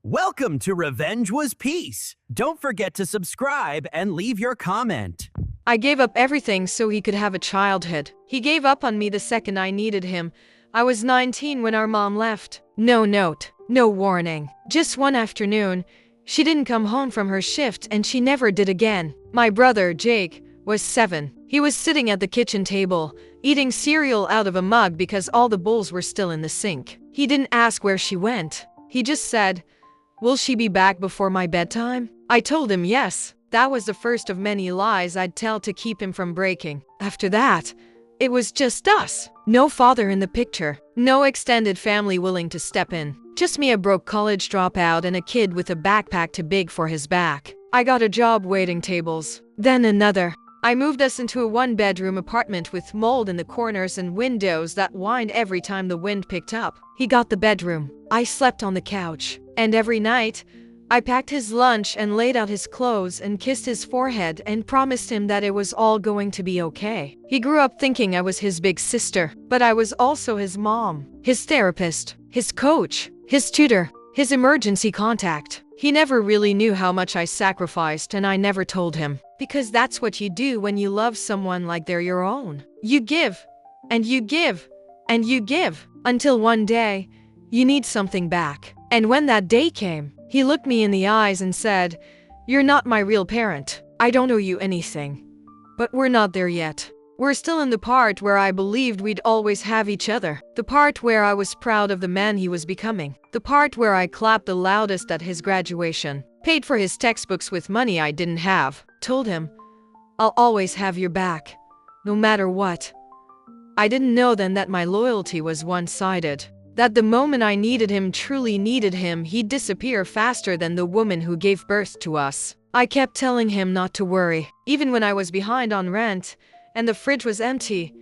Welcome to Revenge Was Peace. Don't forget to subscribe and leave your comment. I gave up everything so he could have a childhood. He gave up on me the second I needed him. I was 19 when our mom left. No note, no warning. Just one afternoon, she didn't come home from her shift and she never did again. My brother, Jake, was 7. He was sitting at the kitchen table, eating cereal out of a mug because all the bowls were still in the sink. He didn't ask where she went. He just said, "Will she be back before my bedtime?" I told him yes. That was the first of many lies I'd tell to keep him from breaking. After that, it was just us. No father in the picture. No extended family willing to step in. Just me, a broke college dropout, and a kid with a backpack too big for his back. I got a job waiting tables. Then another. I moved us into a one-bedroom apartment with mold in the corners and windows that whined every time the wind picked up. He got the bedroom. I slept on the couch. And every night, I packed his lunch and laid out his clothes and kissed his forehead and promised him that it was all going to be okay. He grew up thinking I was his big sister, but I was also his mom, his therapist, his coach, his tutor, his emergency contact. He never really knew how much I sacrificed, and I never told him. Because that's what you do when you love someone like they're your own. You give, and you give, and you give, until one day, you need something back. And when that day came, he looked me in the eyes and said, "You're not my real parent. I don't owe you anything. But we're not there yet. We're still in the part where I believed we'd always have each other. The part where I was proud of the man he was becoming. The part where I clapped the loudest at his graduation. Paid for his textbooks with money I didn't have. Told him, I'll always have your back. No matter what." I didn't know then that my loyalty was one-sided. That the moment I needed him, truly needed him, he'd disappear faster than the woman who gave birth to us. I kept telling him not to worry. Even when I was behind on rent and the fridge was empty.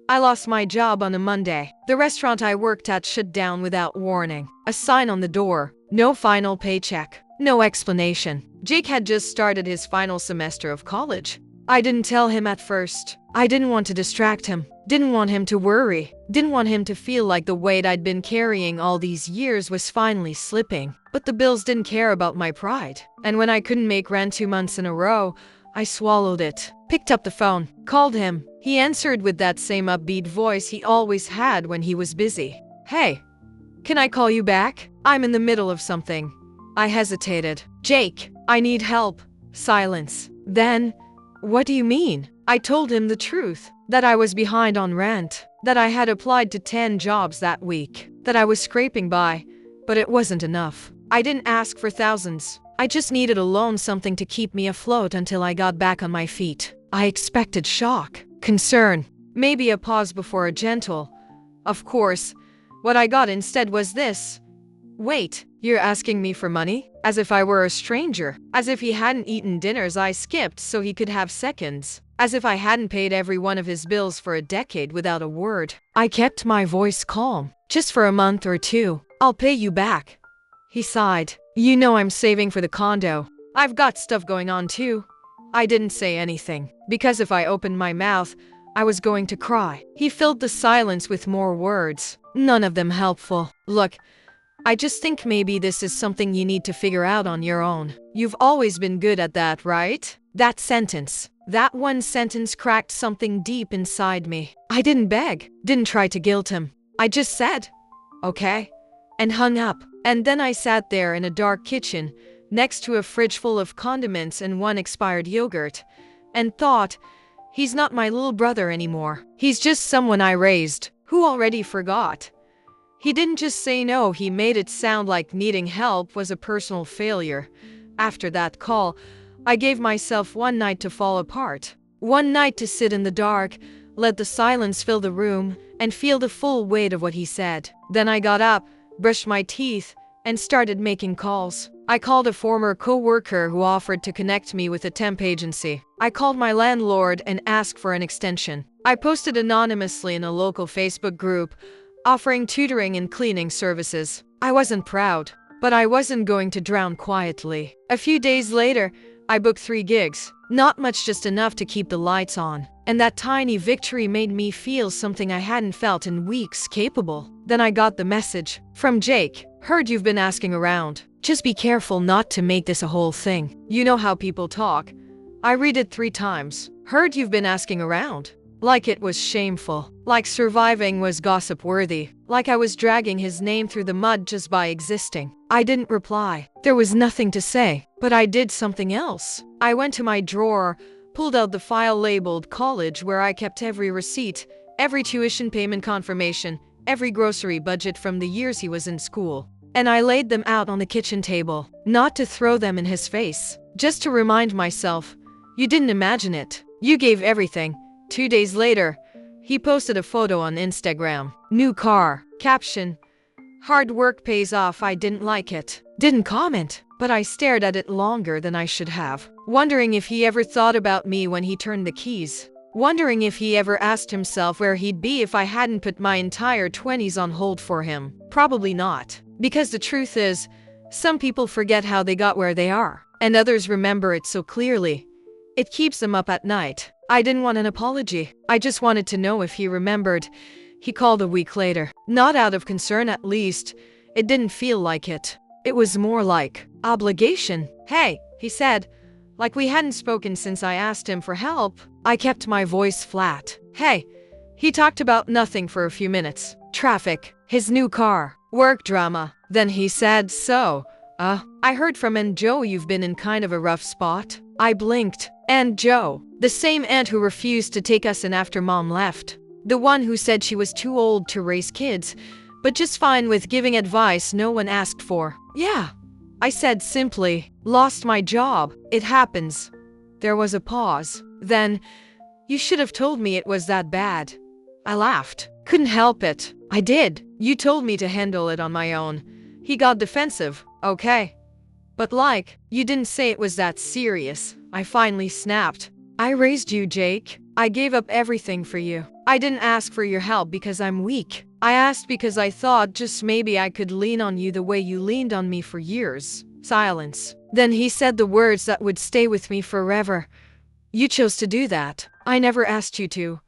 I lost my job on a Monday. The restaurant I worked at shut down without warning. A sign on the door. No final paycheck. No explanation. Jake had just started his final semester of college. I didn't tell him at first. I didn't want to distract him. Didn't want him to worry. Didn't want him to feel like the weight I'd been carrying all these years was finally slipping. But the bills didn't care about my pride. And when I couldn't make rent 2 months in a row, I swallowed it. Picked up the phone. Called him. He answered with that same upbeat voice he always had when he was busy. "Hey, can I call you back? I'm in the middle of something." I hesitated. "Jake, I need help." Silence. Then, "What do you mean?" I told him the truth. That I was behind on rent. That I had applied to 10 jobs that week. That I was scraping by, but it wasn't enough. I didn't ask for thousands. I just needed a loan, something to keep me afloat until I got back on my feet. I expected shock, concern, maybe a pause before a gentle. Of course, what I got instead was this. "Wait, you're asking me for money?" As if I were a stranger. As if he hadn't eaten dinners I skipped so he could have seconds. As if I hadn't paid every one of his bills for a decade without a word. I kept my voice calm. "Just for a month or 2. I'll pay you back." He sighed. "You know I'm saving for the condo. I've got stuff going on too." I didn't say anything. Because if I opened my mouth, I was going to cry. He filled the silence with more words. None of them helpful. "Look, I just think maybe this is something you need to figure out on your own. You've always been good at that, right?" That sentence. That one sentence cracked something deep inside me. I didn't beg, didn't try to guilt him. I just said, "Okay," and hung up. And then I sat there in a dark kitchen, next to a fridge full of condiments and one expired yogurt, and thought, he's not my little brother anymore. He's just someone I raised, who already forgot. He didn't just say no, he made it sound like needing help was a personal failure. After that call, I gave myself one night to fall apart. One night to sit in the dark, let the silence fill the room, and feel the full weight of what he said. Then I got up, brushed my teeth, and started making calls. I called a former co-worker who offered to connect me with a temp agency. I called my landlord and asked for an extension. I posted anonymously in a local Facebook group, offering tutoring and cleaning services. I wasn't proud, but I wasn't going to drown quietly. A few days later, I booked 3 gigs. Not much, just enough to keep the lights on. And that tiny victory made me feel something I hadn't felt in weeks, capable. Then I got the message. From Jake. "Heard you've been asking around. Just be careful not to make this a whole thing. You know how people talk. I read it 3 times. Heard you've been asking around. Like it was shameful. Like surviving was gossip-worthy. Like I was dragging his name through the mud just by existing. I didn't reply. There was nothing to say. But I did something else. I went to my drawer, pulled out the file labeled college where I kept every receipt, every tuition payment confirmation, every grocery budget from the years he was in school. And I laid them out on the kitchen table. Not to throw them in his face. Just to remind myself, you didn't imagine it. You gave everything. 2 days later, he posted a photo on Instagram. New car. Caption: hard work pays off. I didn't like it. Didn't comment, but I stared at it longer than I should have. Wondering if he ever thought about me when he turned the keys. Wondering if he ever asked himself where he'd be if I hadn't put my entire 20s on hold for him. Probably not. Because the truth is, some people forget how they got where they are, and others remember it so clearly. It keeps them up at night. I didn't want an apology. I just wanted to know if he remembered. He called a week later. Not out of concern, at least. It didn't feel like it. It was more like obligation. Hey, he said, like we hadn't spoken since I asked him for help. I kept my voice flat. Hey. He talked about nothing for a few minutes. Traffic, his new car, work drama. Then he said, so, I heard from Aunt Joe you've been in kind of a rough spot. I blinked. Aunt Joe, the same aunt who refused to take us in after Mom left. The one who said she was too old to raise kids, but just fine with giving advice no one asked for. Yeah, I said simply. Lost my job. It happens. There was a pause. Then, you should have told me it was that bad. I laughed. Couldn't help it. I did. You told me to handle it on my own. He got defensive. Okay. But you didn't say it was that serious. I finally snapped. I raised you, Jake. I gave up everything for you. I didn't ask for your help because I'm weak. I asked because I thought just maybe I could lean on you the way you leaned on me for years. Silence. Then he said the words that would stay with me forever. You chose to do that. I never asked you to.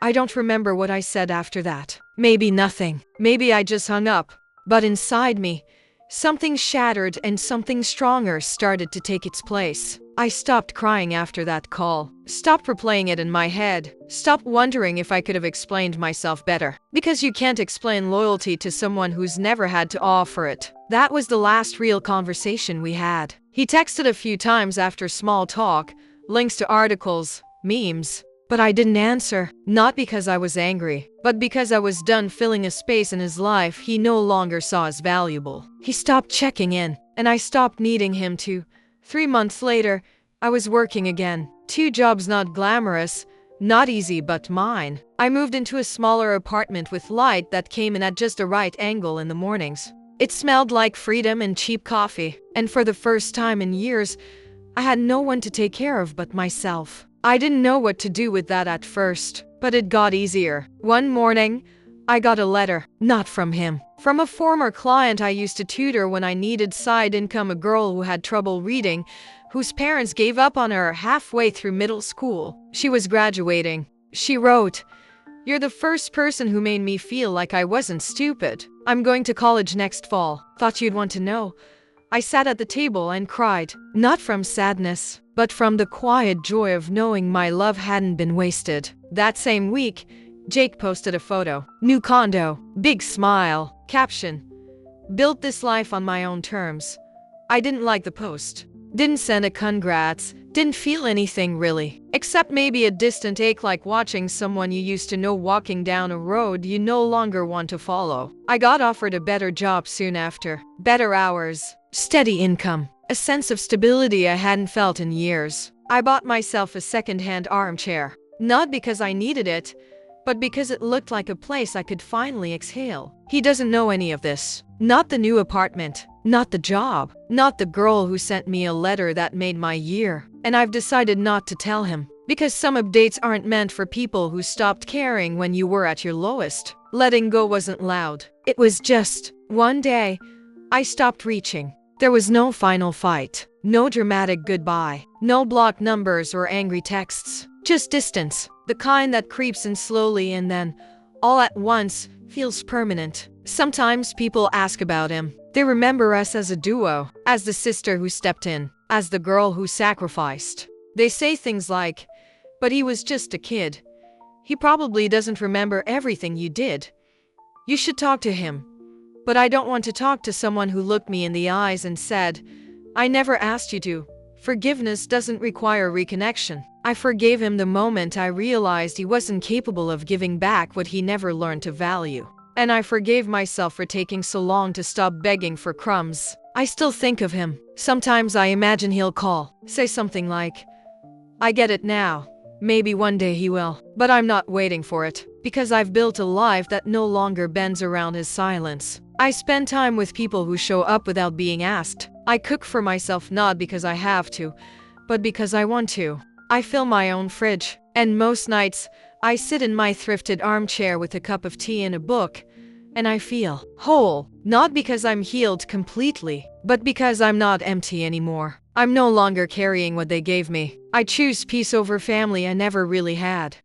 I don't remember what I said after that. Maybe nothing. Maybe I just hung up. But inside me, something shattered and something stronger started to take its place. I stopped crying after that call. Stopped replaying it in my head. Stopped wondering if I could have explained myself better. Because you can't explain loyalty to someone who's never had to offer it. That was the last real conversation we had. He texted a few times after small talk, links to articles, memes. But I didn't answer, not because I was angry, but because I was done filling a space in his life he no longer saw as valuable. He stopped checking in, and I stopped needing him to. 3 months later, I was working again. 2 jobs, not glamorous, not easy, but mine. I moved into a smaller apartment with light that came in at just the right angle in the mornings. It smelled like freedom and cheap coffee, and for the first time in years, I had no one to take care of but myself. I didn't know what to do with that at first, but it got easier. One morning, I got a letter. Not from him. From a former client I used to tutor when I needed side income, a girl who had trouble reading, whose parents gave up on her halfway through middle school. She was graduating. She wrote, "You're the first person who made me feel like I wasn't stupid. I'm going to college next fall. Thought you'd want to know." I sat at the table and cried, not from sadness, but from the quiet joy of knowing my love hadn't been wasted. That same week, Jake posted a photo. New condo. Big smile. Caption: built this life on my own terms. I didn't like the post. Didn't send a congrats. Didn't feel anything really. Except maybe a distant ache, like watching someone you used to know walking down a road you no longer want to follow. I got offered a better job soon after. Better hours. Steady income. A sense of stability I hadn't felt in years. I bought myself a second-hand armchair. Not because I needed it, but because it looked like a place I could finally exhale. He doesn't know any of this. Not the new apartment. Not the job. Not the girl who sent me a letter that made my year. And I've decided not to tell him. Because some updates aren't meant for people who stopped caring when you were at your lowest. Letting go wasn't loud. It was just, one day, I stopped reaching. There was no final fight. No dramatic goodbye. No blocked numbers or angry texts. Just distance. The kind that creeps in slowly and then, all at once, feels permanent. Sometimes people ask about him. They remember us as a duo, as the sister who stepped in, as the girl who sacrificed. They say things like, "But he was just a kid. He probably doesn't remember everything you did. You should talk to him." But I don't want to talk to someone who looked me in the eyes and said, "I never asked you to." Forgiveness doesn't require reconnection. I forgave him the moment I realized he wasn't capable of giving back what he never learned to value. And I forgave myself for taking so long to stop begging for crumbs. I still think of him. Sometimes I imagine he'll call, say something like, "I get it now." Maybe one day he will. But I'm not waiting for it, because I've built a life that no longer bends around his silence. I spend time with people who show up without being asked. I cook for myself not because I have to, but because I want to. I fill my own fridge. And most nights, I sit in my thrifted armchair with a cup of tea and a book, and I feel whole. Not because I'm healed completely, but because I'm not empty anymore. I'm no longer carrying what they gave me. I choose peace over family I never really had.